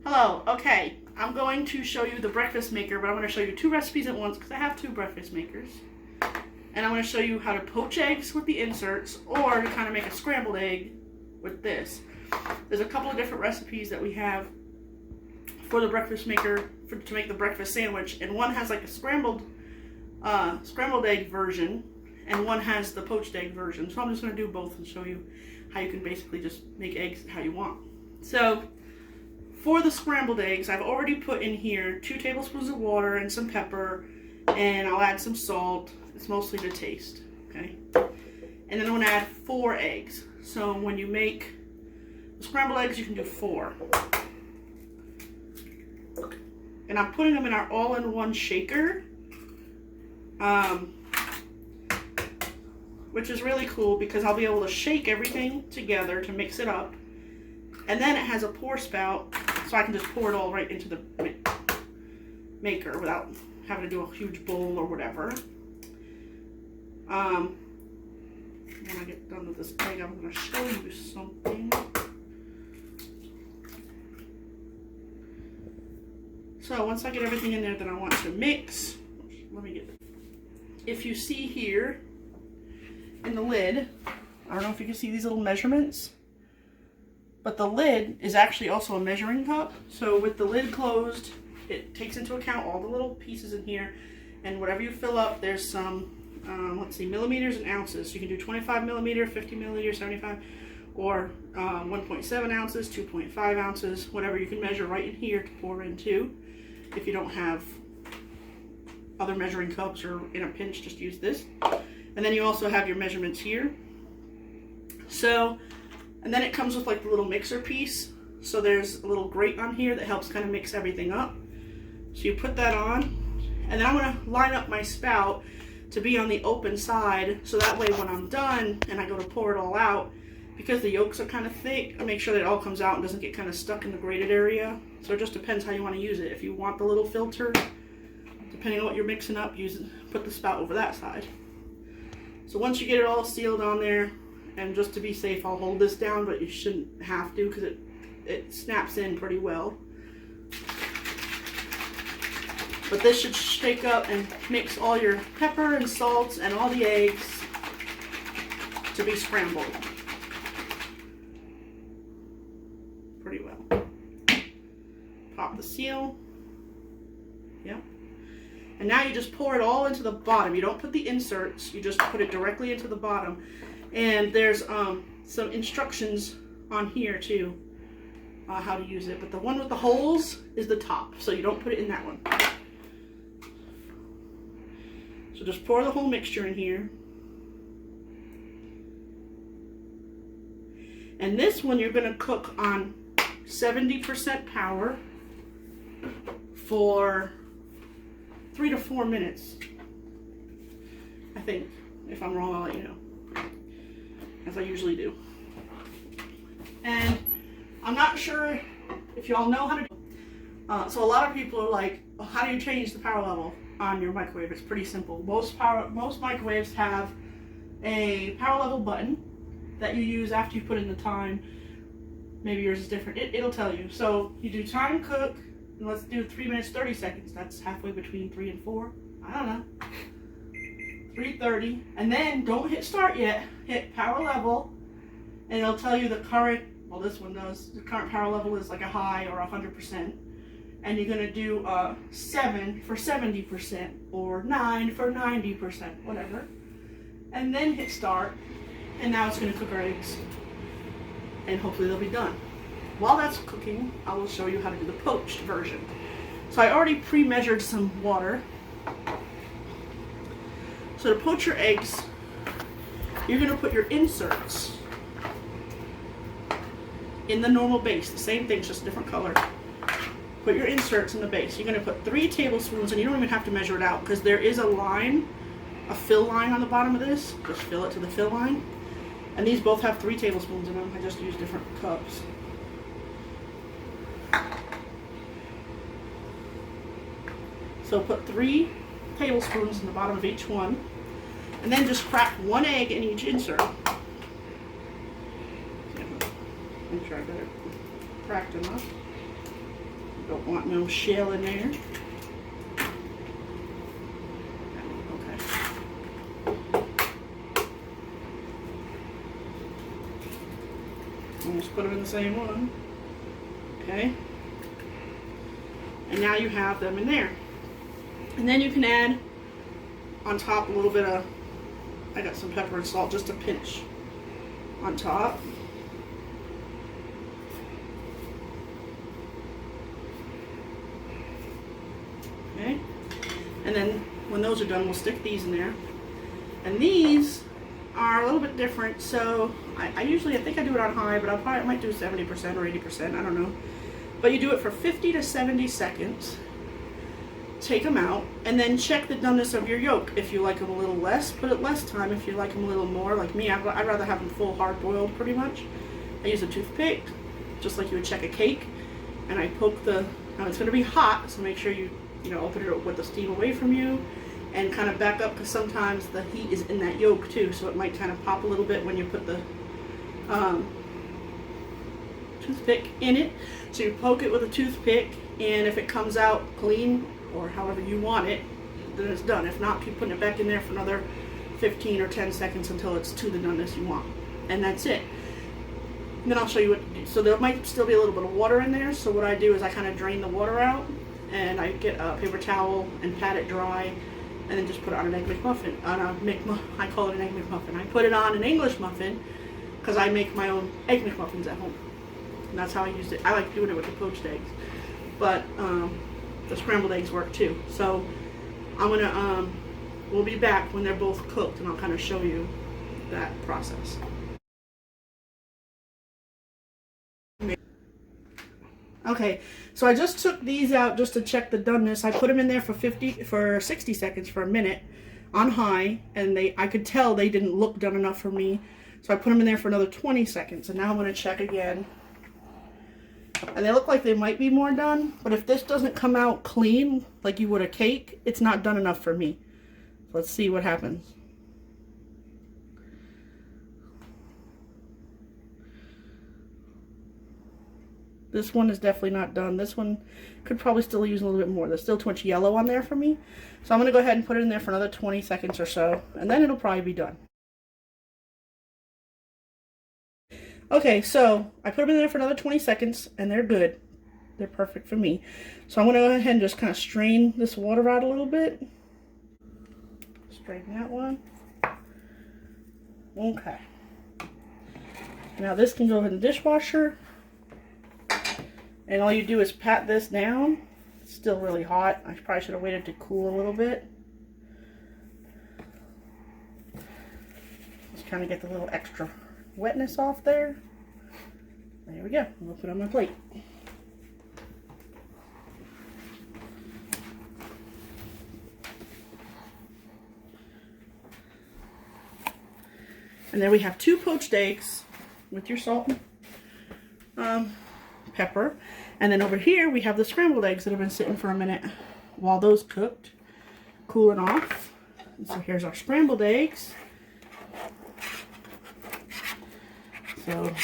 Hello, okay, I'm going to show you the breakfast maker, but I'm going to show you two recipes at once because I have two breakfast makers. And I'm going to show you how to poach eggs with the inserts or to kind of make a scrambled egg with this. There's a couple of different recipes that we have for the breakfast maker to make the breakfast sandwich, and one has like a scrambled egg version and one has the poached egg version. So I'm just going to do both and show you how you can basically just make eggs how you want. So for the scrambled eggs, I've already put in here 2 tablespoons of water and some pepper, and I'll add some salt. It's mostly to taste, okay? And then I'm going to add 4 eggs. So when you make the scrambled eggs, you can do 4. And I'm putting them in our all-in-one shaker, which is really cool because I'll be able to shake everything together to mix it up. And then it has a pour spout, so I can just pour it all right into the maker without having to do a huge bowl or whatever. When I get done with this egg, I'm going to show you something. So once I get everything in there that I want to mix, let me get it. If you see here in the lid, I don't know if you can see these little measurements, but the lid is actually also a measuring cup. So with the lid closed, it takes into account all the little pieces in here, and whatever you fill up, there's some, let's see, millimeters and ounces. So you can do 25 millimeter, 50 milliliter, 75, or 1.7 ounces, 2.5 ounces, whatever you can measure right in here to pour into. If you don't have other measuring cups or in a pinch, just use this. And then you also have your measurements here. So, and then it comes with like the little mixer piece. So there's a little grate on here that helps kind of mix everything up. So you put that on, and then I'm going to line up my spout to be on the open side, so that way when I'm done and I go to pour it all out, because the yolks are kind of thick, I make sure that it all comes out and doesn't get kind of stuck in the grated area. So it just depends how you want to use it. If you want the little filter, depending on what you're mixing up, put the spout over that side. So once you get it all sealed on there, and just to be safe, I'll hold this down, but you shouldn't have to because it snaps in pretty well. But this should shake up and mix all your pepper and salt and all the eggs to be scrambled pretty well. Pop the seal. Yep. And now you just pour it all into the bottom. You don't put the inserts, you just put it directly into the bottom. And there's some instructions on here too, how to use it. But the one with the holes is the top, so you don't put it in that one. So just pour the whole mixture in here. And this one you're going to cook on 70% power for 3 to 4 minutes. I think. If I'm wrong, I'll let you know, as I usually do. And I'm not sure if y'all know how to do it. So a lot of people are like, oh, how do you change the power level on your microwave? It's pretty simple. Most microwaves have a power level button that you use after you put in the time. Maybe yours is different. It'll tell you. So you do time cook, and let's do 3 minutes 30 seconds. That's halfway between 3 and 4. I don't know. 3:30, and then don't hit start yet. Hit power level, and it'll tell you the current. Well, this one does. The current power level is like a high or 100%, and you're gonna do 7 for 70% or 9 for 90%, whatever. And then hit start, and now it's gonna cook our eggs, and hopefully they'll be done. While that's cooking, I will show you how to do the poached version. So I already pre-measured some water. So to poach your eggs, you're going to put your inserts in the normal base. The same thing, just a different color. Put your inserts in the base. You're going to put 3 tablespoons, and you don't even have to measure it out because there is a line, a fill line on the bottom of this. Just fill it to the fill line. And these both have 3 tablespoons in them. I just use different cups. So put 3 tablespoons in the bottom of each one. And then just crack 1 egg in each insert. Make sure I got it cracked enough. Don't want no shell in there. Okay. Almost put them in the same one. Okay. And now you have them in there. And then you can add on top a little bit of, I got some pepper and salt, just a pinch on top. Okay. And then when those are done, we'll stick these in there. And these are a little bit different. So I usually, I think I do it on high, but I might do 70% or 80%, I don't know. But you do it for 50 to 70 seconds. Take them out, and then check the doneness of your yolk. If you like them a little less, put it less time. If you like them a little more, like me, I'd rather have them full hard-boiled pretty much. I use a toothpick, just like you would check a cake, and I poke the, now it's going to be hot, so make sure you open it with the steam away from you, and kind of back up, because sometimes the heat is in that yolk too, so it might kind of pop a little bit when you put the toothpick in it. So you poke it with a toothpick, and if it comes out clean or however you want it, then it's done. If not, keep putting it back in there for another 15 or 10 seconds until it's to the doneness you want, and that's it. And then I'll show you what to do. So there might still be a little bit of water in there, so what I do is I kind of drain the water out, and I get a paper towel and pat it dry, and then just put it on an Egg McMuffin. I call it an Egg McMuffin. I put it on an English muffin because I make my own Egg McMuffins at home. And that's how I used it. I like doing it with the poached eggs, but the scrambled eggs work too. So I'm gonna we'll be back when they're both cooked, and I'll kind of show you that process. Okay, so I just took these out just to check the doneness. I put them in there for 60 seconds, for a minute on high, and I could tell they didn't look done enough for me. So I put them in there for another 20 seconds, and now I'm going to check again. And they look like they might be more done, but if this doesn't come out clean like you would a cake, it's not done enough for me. So let's see what happens. This one is definitely not done. This one could probably still use a little bit more. There's still too much yellow on there for me. So I'm going to go ahead and put it in there for another 20 seconds or so, and then it'll probably be done. Okay, so I put them in there for another 20 seconds, and they're good. They're perfect for me. So I'm going to go ahead and just kind of strain this water out a little bit. Strain that one. Okay. Now this can go in the dishwasher. And all you do is pat this down. It's still really hot. I probably should have waited to cool a little bit. Just kind of get the little extra wetness off there. There we go. I'll put it on my plate. And there we have 2 poached eggs with your salt and pepper. And then over here we have the scrambled eggs that have been sitting for a minute while those cooked, cooling off. And so here's our scrambled eggs. So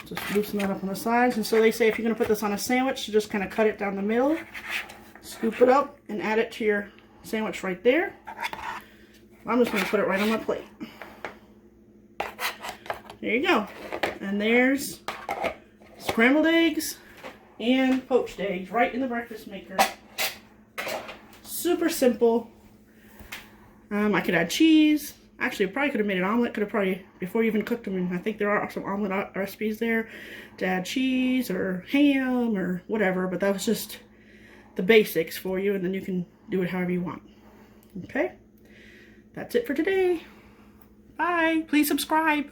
just loosen that up on the sides. And so they say if you're going to put this on a sandwich, you just kind of cut it down the middle, scoop it up, and add it to your sandwich right there. I'm just going to put it right on my plate. There you go. And there's scrambled eggs and poached eggs right in the breakfast maker. Super simple. I could add cheese. Actually, I probably could have made an omelet. Could have probably, before you even cooked them, and I think there are some omelet recipes there to add cheese or ham or whatever, but that was just the basics for you, and then you can do it however you want. Okay? That's it for today. Bye. Please subscribe.